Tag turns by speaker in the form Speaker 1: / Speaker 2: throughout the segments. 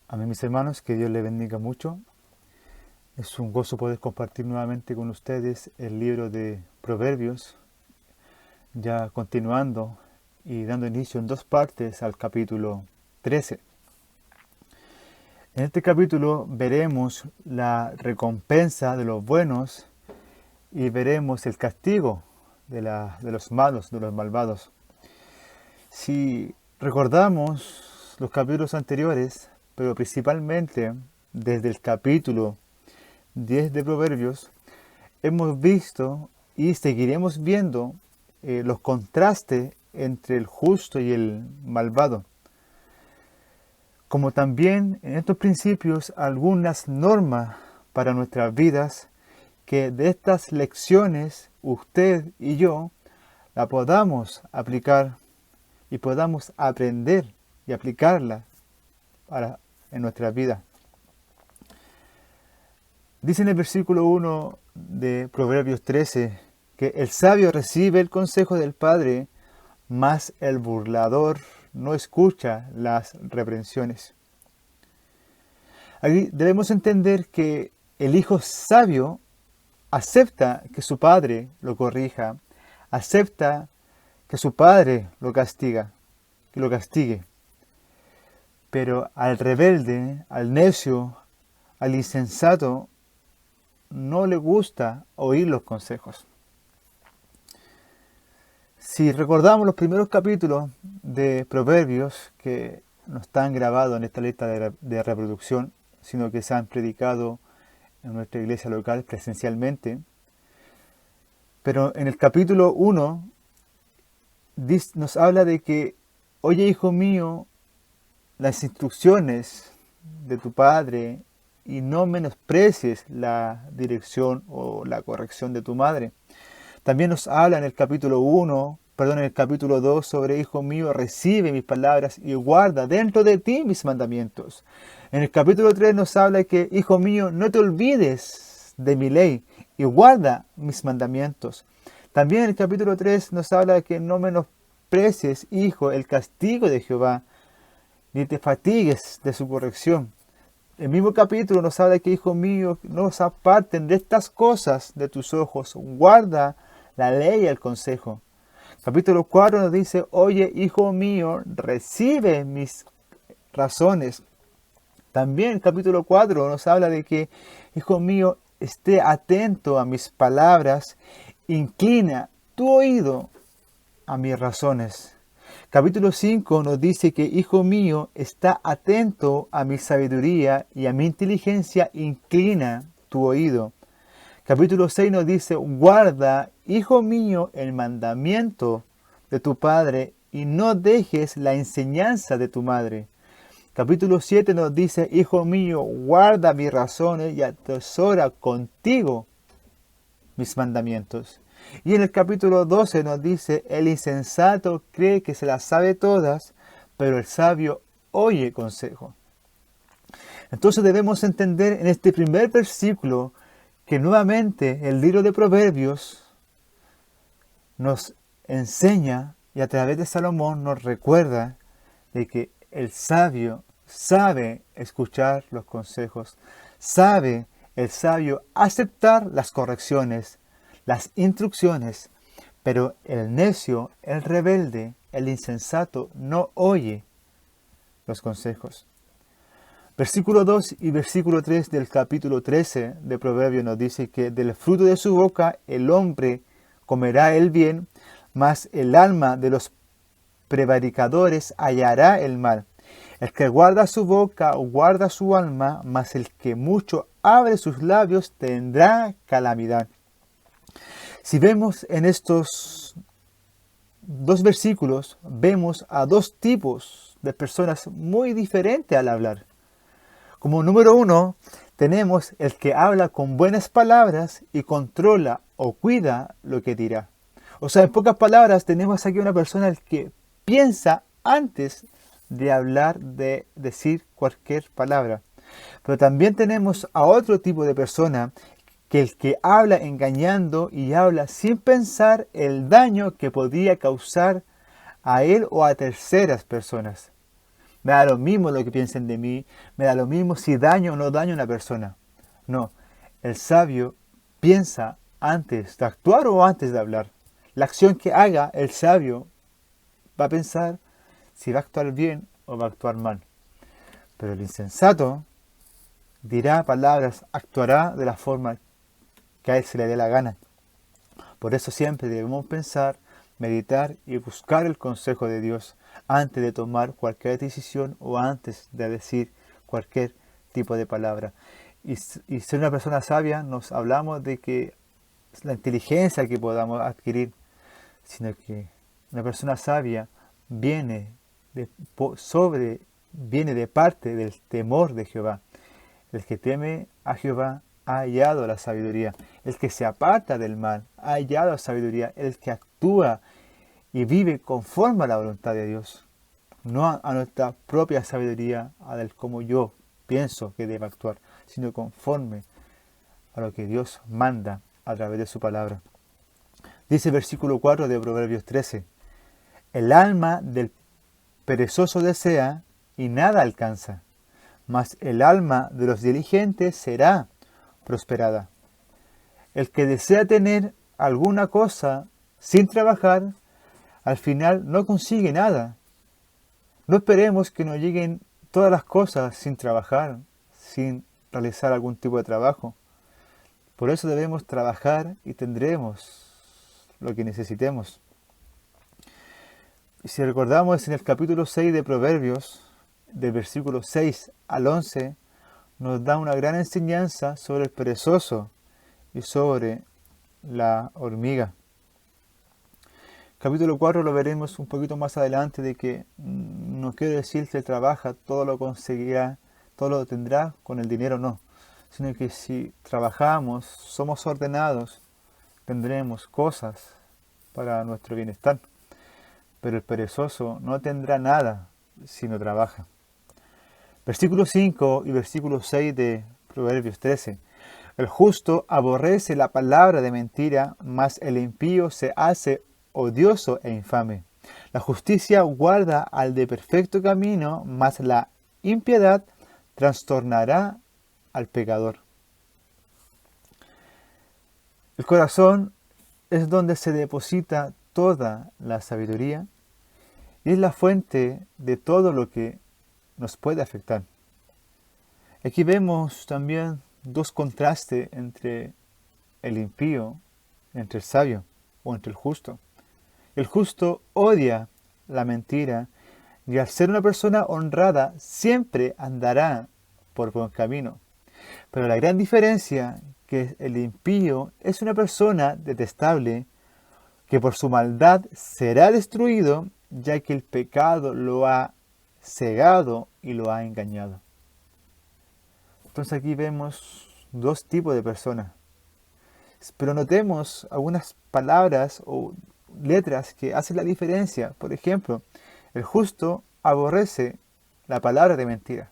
Speaker 1: Amén, mis hermanos, que Dios les bendiga mucho. Es un gozo poder compartir nuevamente con ustedes el libro de Proverbios, ya continuando y dando inicio en dos partes al capítulo 13. En este capítulo veremos la recompensa de los buenos y veremos el castigo de los malos, de los malvados. Si recordamos los capítulos anteriores, pero principalmente desde el capítulo 10 de Proverbios, hemos visto y seguiremos viendo los contrastes entre el justo y el malvado. Como también en estos principios algunas normas para nuestras vidas, que de estas lecciones usted y yo la podamos aplicar y podamos aprender y aplicarla en nuestra vida. Dice en el versículo 1 de Proverbios 13 que el sabio recibe el consejo del padre, mas el burlador no escucha las reprensiones. Aquí debemos entender que el hijo sabio acepta que su padre lo corrija, acepta que su padre lo castigue. Pero al rebelde, al necio, al insensato, no le gusta oír los consejos. Si recordamos los primeros capítulos de Proverbios, que no están grabados en esta lista de reproducción, sino que se han predicado en nuestra iglesia local presencialmente, pero en el capítulo 1 nos habla de que, oye hijo mío, las instrucciones de tu padre y no menosprecies la dirección o la corrección de tu madre. También nos habla en el capítulo 2 sobre hijo mío, recibe mis palabras y guarda dentro de ti mis mandamientos. En el capítulo 3 nos habla que, hijo mío, no te olvides de mi ley y guarda mis mandamientos. También en el capítulo 3 nos habla que no menosprecies, hijo, el castigo de Jehová, ni te fatigues de su corrección. El mismo capítulo nos habla que, hijo mío, no se aparten de estas cosas de tus ojos, guarda la ley y el consejo. Capítulo 4 nos dice, oye, hijo mío, recibe mis razones. También el capítulo 4 nos habla de que, hijo mío, esté atento a mis palabras, inclina tu oído a mis razones. Capítulo 5 nos dice que, hijo mío, está atento a mi sabiduría y a mi inteligencia, inclina tu oído. Capítulo 6 nos dice, guarda, hijo mío, el mandamiento de tu padre y no dejes la enseñanza de tu madre. Capítulo 7 nos dice, hijo mío, guarda mis razones y atesora contigo mis mandamientos. Y en el capítulo 12 nos dice, el insensato cree que se las sabe todas, pero el sabio oye consejo. Entonces debemos entender en este primer versículo que nuevamente el libro de Proverbios nos enseña y a través de Salomón nos recuerda de que el sabio sabe escuchar los consejos, sabe el sabio aceptar las correcciones, las instrucciones, pero el necio, el rebelde, el insensato no oye los consejos. Versículo 2 y versículo 3 del capítulo 13 de Proverbios nos dice que del fruto de su boca el hombre comerá el bien, mas el alma de los prevaricadores hallará el mal. El que guarda su boca guarda su alma, mas el que mucho abre sus labios tendrá calamidad. Si vemos en estos dos versículos, vemos a dos tipos de personas muy diferentes al hablar. Como número 1, tenemos el que habla con buenas palabras y controla o cuida lo que dirá. O sea, en pocas palabras, tenemos aquí una persona que piensa antes de hablar, de decir cualquier palabra. Pero también tenemos a otro tipo de persona, que el que habla engañando y habla sin pensar el daño que podría causar a él o a terceras personas. Me da lo mismo lo que piensen de mí, me da lo mismo si daño o no daño a una persona. No, el sabio piensa antes de actuar o antes de hablar. La acción que haga el sabio va a pensar si va a actuar bien o va a actuar mal. Pero el insensato dirá palabras, actuará de la forma que a él se le dé la gana. Por eso siempre debemos pensar, meditar y buscar el consejo de Dios antes de tomar cualquier decisión o antes de decir cualquier tipo de palabra. Y ser una persona sabia nos hablamos de que es la inteligencia que podamos adquirir, sino que una persona sabia viene viene de parte del temor de Jehová. El que teme a Jehová ha hallado la sabiduría. El que se aparta del mal ha hallado la sabiduría. El que actúa y vive conforme a la voluntad de Dios. No a nuestra propia sabiduría, a del cómo yo pienso que debe actuar, sino conforme a lo que Dios manda a través de su palabra. Dice el versículo 4 de Proverbios 13. El alma del perezoso desea y nada alcanza, mas el alma de los diligentes será prosperada. El que desea tener alguna cosa sin trabajar, al final no consigue nada. No esperemos que nos lleguen todas las cosas sin trabajar, sin realizar algún tipo de trabajo. Por eso debemos trabajar y tendremos lo que necesitemos. Y si recordamos en el capítulo 6 de Proverbios, del versículo 6 al 11, nos da una gran enseñanza sobre el perezoso y sobre la hormiga. Capítulo 4 lo veremos un poquito más adelante, de que no quiero decir que trabaja, todo lo conseguirá, todo lo tendrá con el dinero, no. Sino que si trabajamos, somos ordenados, tendremos cosas para nuestro bienestar. Pero el perezoso no tendrá nada si no trabaja. Versículo 5 y versículo 6 de Proverbios 13. El justo aborrece la palabra de mentira, mas el impío se hace odioso e infame. La justicia guarda al de perfecto camino, mas la impiedad trastornará al pecador. El corazón es donde se deposita toda la sabiduría y es la fuente de todo lo que nos puede afectar. Aquí vemos también dos contrastes entre el impío, entre el sabio o entre el justo. El justo odia la mentira y al ser una persona honrada siempre andará por buen camino. Pero la gran diferencia que el impío es una persona detestable que por su maldad será destruido, ya que el pecado lo ha cegado y lo ha engañado. Entonces aquí vemos dos tipos de personas. Pero notemos algunas palabras o letras que hacen la diferencia. Por ejemplo, el justo aborrece la palabra de mentira,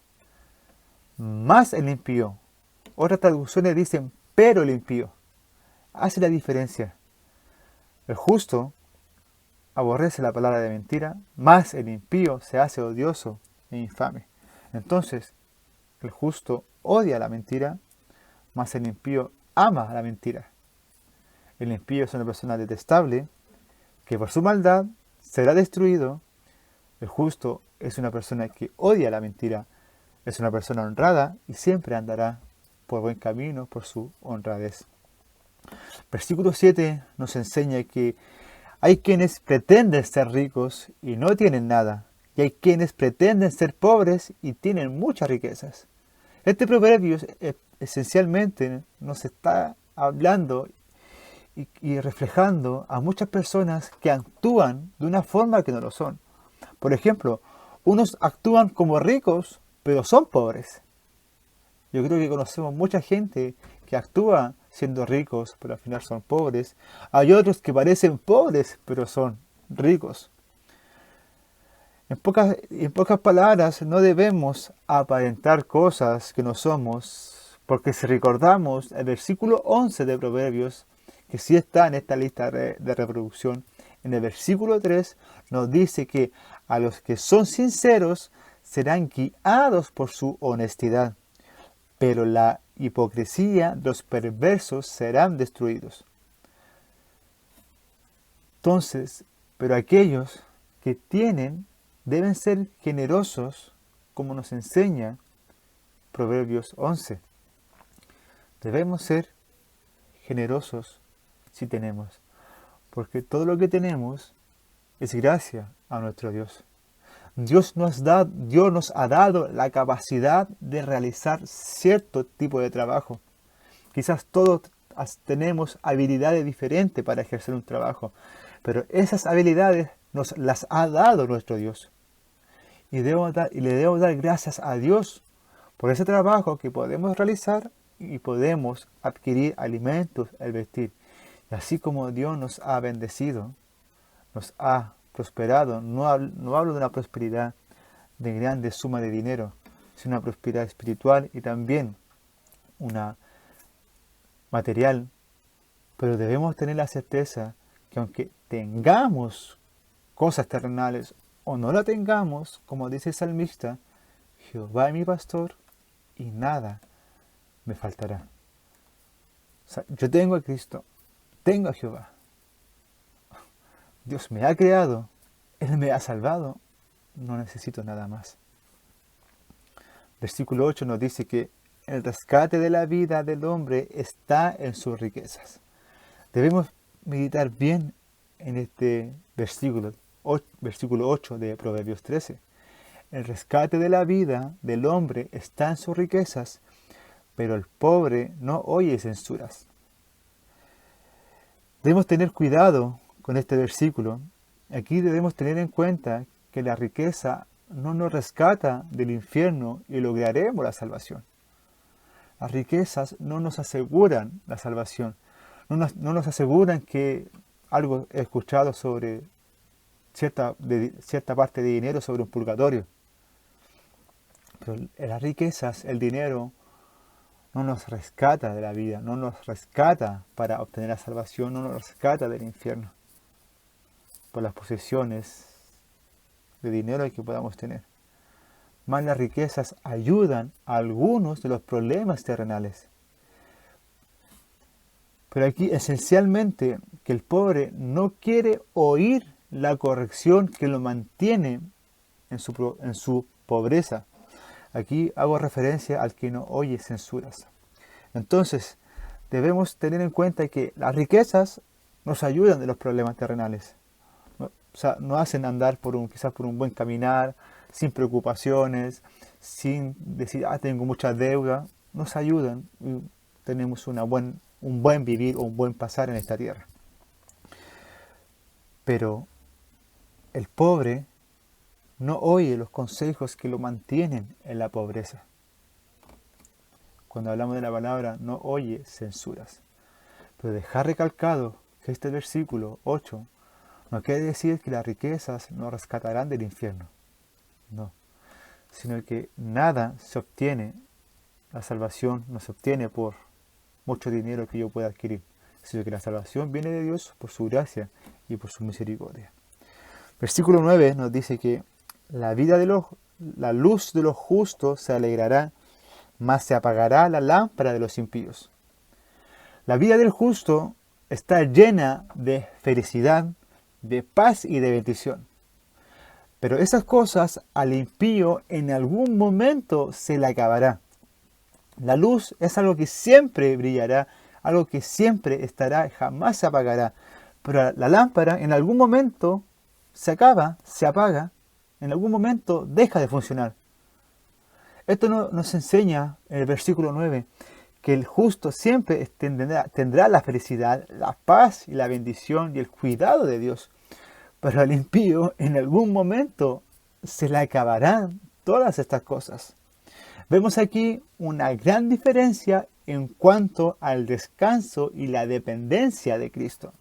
Speaker 1: más el impío. Otras traducciones dicen, pero el impío. Hace la diferencia. El justo aborrece la palabra de mentira, más el impío se hace odioso e infame. Entonces, el justo odia la mentira, más el impío ama la mentira. El impío es una persona detestable, que por su maldad será destruido. El justo es una persona que odia la mentira, es una persona honrada y siempre andará por buen camino, por su honradez. Versículo 7 nos enseña que hay quienes pretenden ser ricos y no tienen nada, y hay quienes pretenden ser pobres y tienen muchas riquezas. Este proverbio esencialmente nos está hablando y reflejando a muchas personas que actúan de una forma que no lo son. Por ejemplo, unos actúan como ricos, pero son pobres. Yo creo que conocemos mucha gente que actúa siendo ricos, pero al final son pobres. Hay otros que parecen pobres, pero son ricos. En pocas palabras, no debemos aparentar cosas que no somos, porque si recordamos el versículo 11 de Proverbios, que sí está en esta lista de reproducción, en el versículo 3 nos dice que a los que son sinceros serán guiados por su honestidad, pero la hipocresía de los perversos serán destruidos. Entonces, pero aquellos que tienen deben ser generosos, como nos enseña Proverbios 11. Debemos ser generosos si tenemos, porque todo lo que tenemos es gracia a nuestro Dios. Dios nos ha dado la capacidad de realizar cierto tipo de trabajo. Quizás todos tenemos habilidades diferentes para ejercer un trabajo, pero esas habilidades nos las ha dado nuestro Dios. Y le debemos dar gracias a Dios por ese trabajo que podemos realizar y podemos adquirir alimentos al vestir. Y así como Dios nos ha bendecido, nos ha prosperado, no hablo de una prosperidad de grande suma de dinero, sino una prosperidad espiritual y también una material, pero debemos tener la certeza que aunque tengamos cosas terrenales o no la tengamos, como dice el salmista, Jehová es mi pastor y nada me faltará. O sea, yo tengo a Cristo, tengo a Jehová. Dios me ha creado, Él me ha salvado, no necesito nada más. Versículo 8 nos dice que el rescate de la vida del hombre está en sus riquezas. Debemos meditar bien en este versículo 8 de Proverbios 13. El rescate de la vida del hombre está en sus riquezas, pero el pobre no oye censuras. Debemos tener cuidado con este versículo. Aquí debemos tener en cuenta que la riqueza no nos rescata del infierno y lograremos la salvación. Las riquezas no nos aseguran la salvación. No nos aseguran que algo he escuchado sobre cierta parte de dinero sobre un purgatorio. Pero las riquezas, el dinero, no nos rescata de la vida, no nos rescata para obtener la salvación, no nos rescata del infierno por las posesiones de dinero que podamos tener. Más las riquezas ayudan a algunos de los problemas terrenales. Pero aquí esencialmente que el pobre no quiere oír la corrección que lo mantiene en su pobreza. Aquí hago referencia al que no oye censuras. Entonces, debemos tener en cuenta que las riquezas nos ayudan de los problemas terrenales. O sea, nos hacen andar quizás por un buen caminar, sin preocupaciones, sin decir, tengo mucha deuda. Nos ayudan y tenemos un buen vivir o un buen pasar en esta tierra. Pero el pobre no oye los consejos que lo mantienen en la pobreza. Cuando hablamos de la palabra, no oye censuras. Pero dejar recalcado que este versículo 8 no quiere decir que las riquezas nos rescatarán del infierno. No. Sino que nada se obtiene, la salvación no se obtiene por mucho dinero que yo pueda adquirir. Sino que la salvación viene de Dios por su gracia y por su misericordia. Versículo 9 nos dice que la luz de los justos se alegrará, mas se apagará la lámpara de los impíos. La vida del justo está llena de felicidad, de paz y de bendición. Pero esas cosas al impío en algún momento se le acabará. La luz es algo que siempre brillará, algo que siempre estará, jamás se apagará. Pero la lámpara en algún momento se acaba, se apaga, en algún momento deja de funcionar. Esto nos enseña en el versículo 9 que el justo siempre tendrá la felicidad, la paz y la bendición y el cuidado de Dios. Pero al impío en algún momento se le acabarán todas estas cosas. Vemos aquí una gran diferencia en cuanto al descanso y la dependencia de Cristo.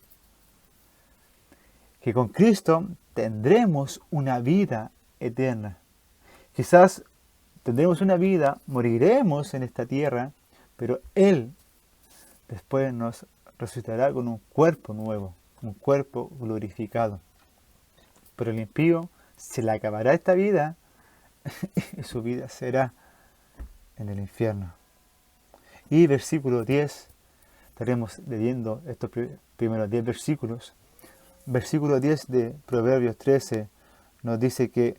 Speaker 1: Que con Cristo tendremos una vida eterna. Quizás tendremos una vida, moriremos en esta tierra, pero Él después nos resucitará con un cuerpo nuevo, un cuerpo glorificado. Pero el impío se le acabará esta vida y su vida será en el infierno. Y versículo 10, estaremos leyendo estos primeros 10 versículos. Versículo 10 de Proverbios 13 nos dice que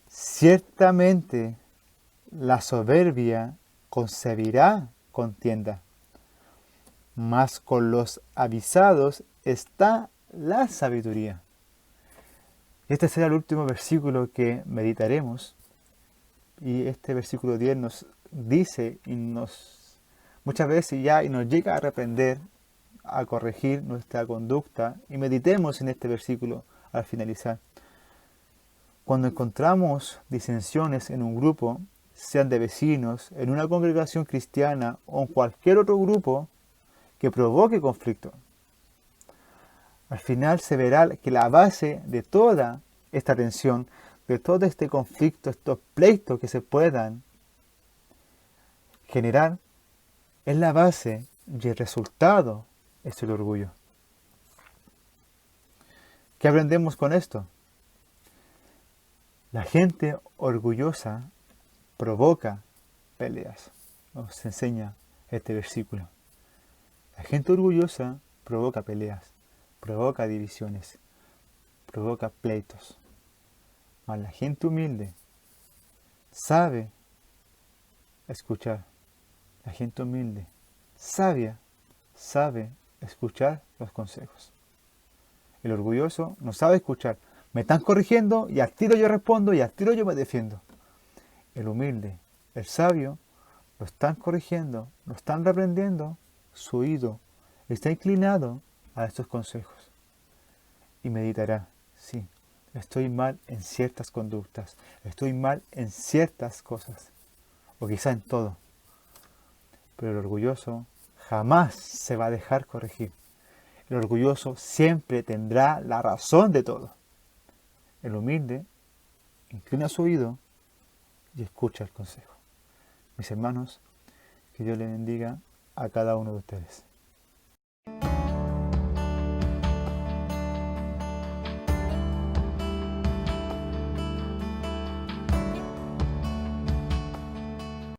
Speaker 1: ciertamente la soberbia concebirá contienda, mas con los avisados está la sabiduría. Este será el último versículo que meditaremos. Y este versículo 10 nos dice y muchas veces y nos llega a reprender, a corregir nuestra conducta. Y meditemos en este versículo al finalizar. Cuando encontramos disensiones en un grupo, sean de vecinos, en una congregación cristiana o en cualquier otro grupo que provoque conflicto, al final se verá que la base de toda esta tensión, de todo este conflicto, estos pleitos que se puedan generar, es la base y el resultado es el orgullo. ¿Qué aprendemos con esto? La gente orgullosa provoca peleas. Nos enseña este versículo. La gente orgullosa provoca peleas, provoca divisiones, provoca pleitos. Mas la gente humilde sabe escuchar. La gente humilde, sabia, sabe escuchar los consejos. El orgulloso no sabe escuchar. Me están corrigiendo y al tiro yo respondo y al tiro yo me defiendo. El humilde, el sabio, lo están corrigiendo, lo están reprendiendo, su oído está inclinado a estos consejos. Y meditará, sí, estoy mal en ciertas conductas, estoy mal en ciertas cosas, o quizá en todo. Pero el orgulloso jamás se va a dejar corregir. El orgulloso siempre tendrá la razón de todo. El humilde inclina su oído y escucha el consejo. Mis hermanos, que Dios les bendiga a cada uno de ustedes.